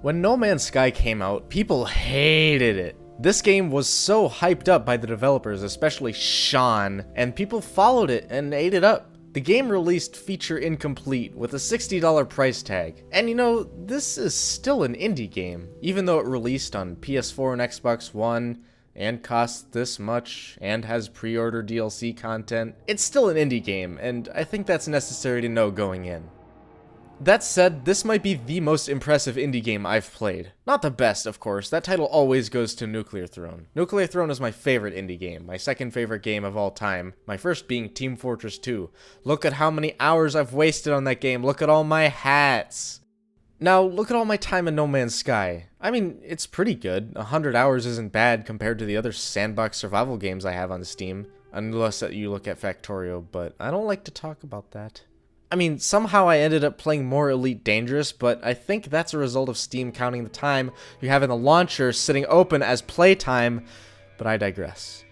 When No Man's Sky came out, people hated it. This game was so hyped up by the developers, especially Sean, and people followed it and ate it up. The game released feature incomplete with a $60 price tag. And you know, this is still an indie game. Even though it released on PS4 and Xbox One, and costs this much, and has pre-order DLC content, it's still an indie game, and I think that's necessary to know going in. That said, this might be the most impressive indie game I've played. Not the best, of course, that title always goes to Nuclear Throne. Nuclear Throne is my favorite indie game, my second favorite game of all time, my first being Team Fortress 2. Look at how many hours I've wasted on that game, look at all my hats! Now, look at all my time in No Man's Sky. I mean, it's pretty good. 100 hours isn't bad compared to the other sandbox survival games I have on Steam. Unless that you look at Factorio, but I don't like to talk about that. I mean, somehow I ended up playing more Elite Dangerous, but I think that's a result of Steam counting the time you have in the launcher sitting open as playtime, but I digress.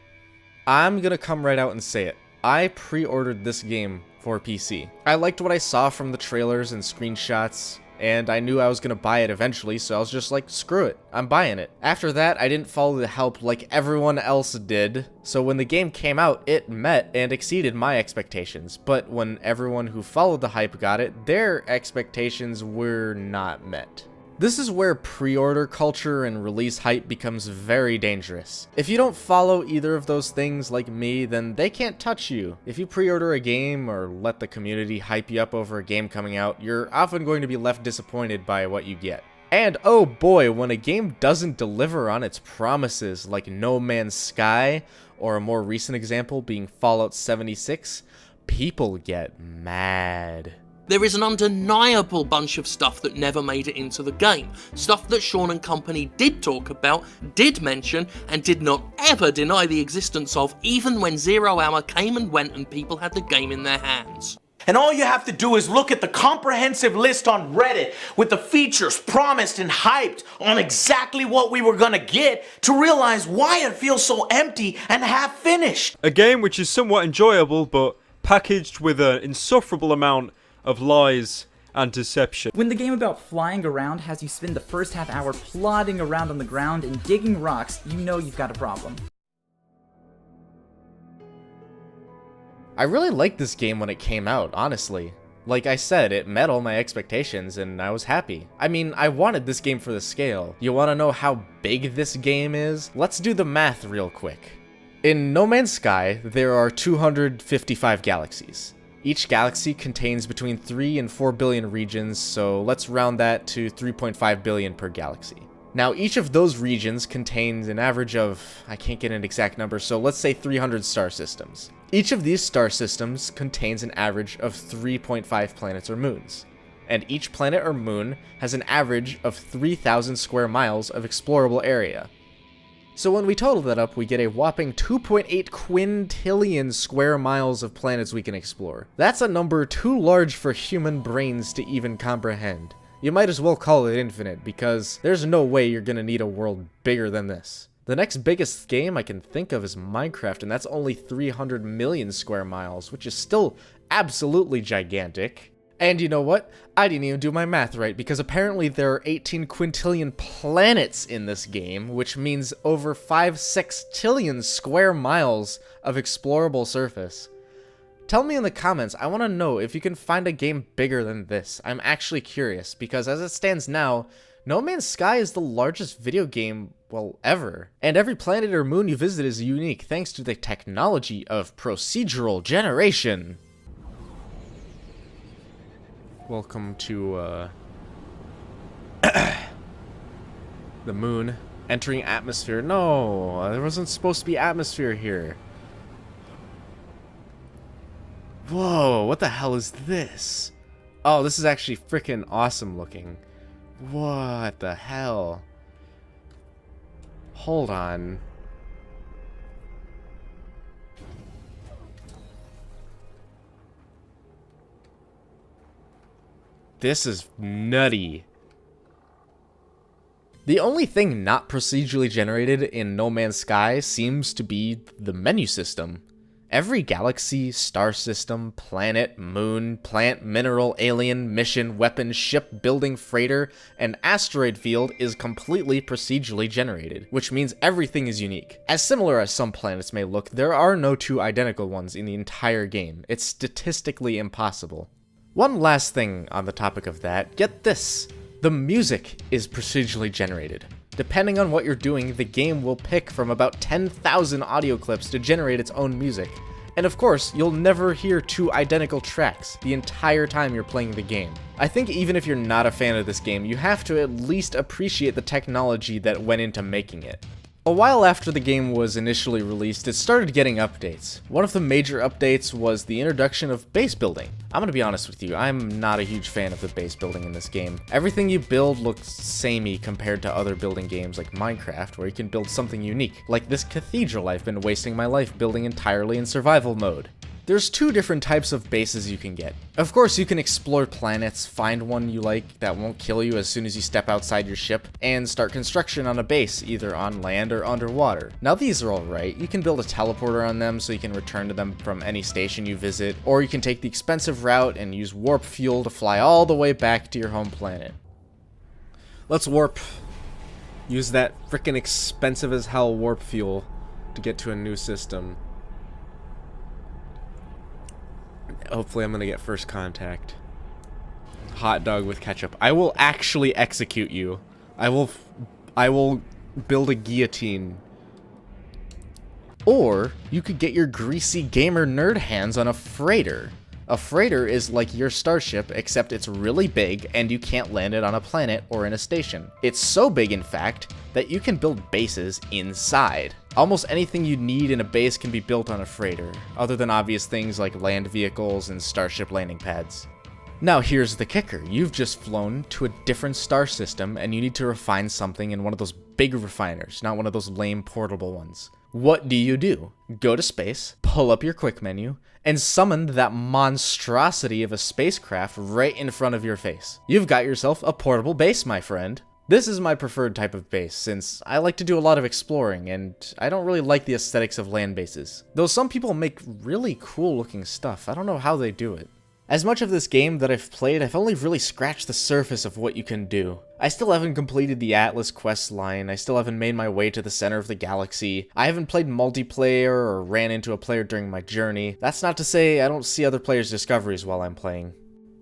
I'm gonna come right out and say it. I pre-ordered this game for PC. I liked what I saw from the trailers and screenshots, and I knew I was gonna buy it eventually, so I was just like, screw it, I'm buying it. After that, I didn't follow the help like everyone else did, so when the game came out, it met and exceeded my expectations, but when everyone who followed the hype got it, their expectations were not met. This is where pre-order culture and release hype becomes very dangerous. If you don't follow either of those things like me, then they can't touch you. If you pre-order a game or let the community hype you up over a game coming out, you're often going to be left disappointed by what you get. And oh boy, when a game doesn't deliver on its promises like No Man's Sky, or a more recent example being Fallout 76, people get mad. There is an undeniable bunch of stuff that never made it into the game. Stuff that Sean and company did talk about, did mention, and did not ever deny the existence of, even when 0 Hour came and went and people had the game in their hands. And all you have to do is look at the comprehensive list on Reddit with the features promised and hyped on exactly what we were gonna get to realize why it feels so empty and half-finished. A game which is somewhat enjoyable, but packaged with an insufferable amount of lies and deception. When the game about flying around has you spend the first half hour plodding around on the ground and digging rocks, you know you've got a problem. I really liked this game when it came out, honestly. Like I said, it met all my expectations and I was happy. I mean, I wanted this game for the scale. You wanna know how big this game is? Let's do the math real quick. In No Man's Sky, there are 255 galaxies. Each galaxy contains between 3 and 4 billion regions, so let's round that to 3.5 billion per galaxy. Now, each of those regions contains an average of, I can't get an exact number, so let's say 300 star systems. Each of these star systems contains an average of 3.5 planets or moons. And each planet or moon has an average of 3,000 square miles of explorable area. So when we total that up, we get a whopping 2.8 quintillion square miles of planets we can explore. That's a number too large for human brains to even comprehend. You might as well call it infinite, because there's no way you're gonna need a world bigger than this. The next biggest game I can think of is Minecraft, and that's only 300 million square miles, which is still absolutely gigantic. And you know what? I didn't even do my math right, because apparently there are 18 quintillion planets in this game, which means over 5 sextillion square miles of explorable surface. Tell me in the comments, I want to know if you can find a game bigger than this. I'm actually curious, because as it stands now, No Man's Sky is the largest video game, well, ever. And every planet or moon you visit is unique, thanks to the technology of procedural generation. Welcome to, the moon. Entering atmosphere. No, there wasn't supposed to be atmosphere here. Whoa, what the hell is this? Oh, this is actually freaking awesome looking. What the hell? Hold on. This is nutty. The only thing not procedurally generated in No Man's Sky seems to be the menu system. Every galaxy, star system, planet, moon, plant, mineral, alien, mission, weapon, ship, building, freighter, and asteroid field is completely procedurally generated, which means everything is unique. As similar as some planets may look, there are no two identical ones in the entire game. It's statistically impossible. One last thing on the topic of that, get this. The music is procedurally generated. Depending on what you're doing, the game will pick from about 10,000 audio clips to generate its own music. And of course, you'll never hear two identical tracks the entire time you're playing the game. I think even if you're not a fan of this game, you have to at least appreciate the technology that went into making it. A while after the game was initially released, it started getting updates. One of the major updates was the introduction of base building. I'm gonna be honest with you, I'm not a huge fan of the base building in this game. Everything you build looks samey compared to other building games like Minecraft, where you can build something unique, like this cathedral I've been wasting my life building entirely in survival mode. There's two different types of bases you can get. Of course, you can explore planets, find one you like that won't kill you as soon as you step outside your ship, and start construction on a base, either on land or underwater. Now these are alright. You can build a teleporter on them so you can return to them from any station you visit, or you can take the expensive route and use warp fuel to fly all the way back to your home planet. Let's warp. Use that frickin' expensive as hell warp fuel to get to a new system. Hopefully I'm gonna get first contact. Hot dog with ketchup. I will actually execute you. I will build a guillotine. Or you could get your greasy gamer nerd hands on a freighter. A freighter is like your starship, except it's really big and you can't land it on a planet or in a station. It's so big, in fact, that you can build bases inside. Almost anything you need in a base can be built on a freighter, other than obvious things like land vehicles and starship landing pads. Now here's the kicker. You've just flown to a different star system and you need to refine something in one of those big refiners, not one of those lame portable ones. What do? Go to space, pull up your quick menu, and summon that monstrosity of a spacecraft right in front of your face. You've got yourself a portable base, my friend. This is my preferred type of base, since I like to do a lot of exploring, and I don't really like the aesthetics of land bases. Though some people make really cool looking stuff, I don't know how they do it. As much of this game that I've played, I've only really scratched the surface of what you can do. I still haven't completed the Atlas quest line, I still haven't made my way to the center of the galaxy, I haven't played multiplayer or ran into a player during my journey. That's not to say I don't see other players' discoveries while I'm playing.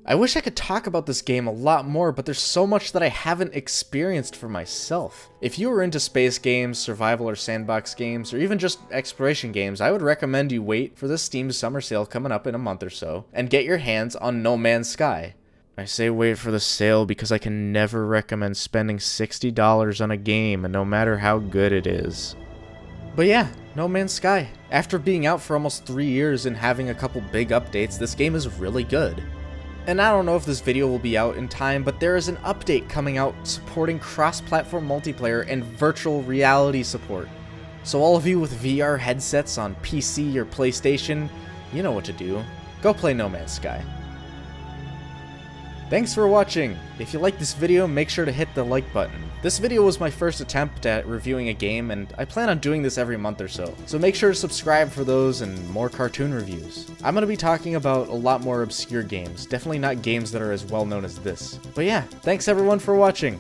I wish I could talk about this game a lot more, but there's so much that I haven't experienced for myself. If you are into space games, survival or sandbox games, or even just exploration games, I would recommend you wait for the Steam summer sale coming up in a month or so, and get your hands on No Man's Sky. I say wait for the sale because I can never recommend spending $60 on a game, no matter how good it is. But yeah, No Man's Sky. After being out for almost 3 years and having a couple big updates, this game is really good. And I don't know if this video will be out in time, but there is an update coming out supporting cross-platform multiplayer and virtual reality support. So all of you with VR headsets on PC or PlayStation, you know what to do. Go play No Man's Sky. Thanks for watching. If you liked this video, make sure to hit the like button. This video was my first attempt at reviewing a game, and I plan on doing this every month or so. So make sure to subscribe for those and more cartoon reviews. I'm going to be talking about a lot more obscure games, definitely not games that are as well known as this. But yeah, thanks everyone for watching.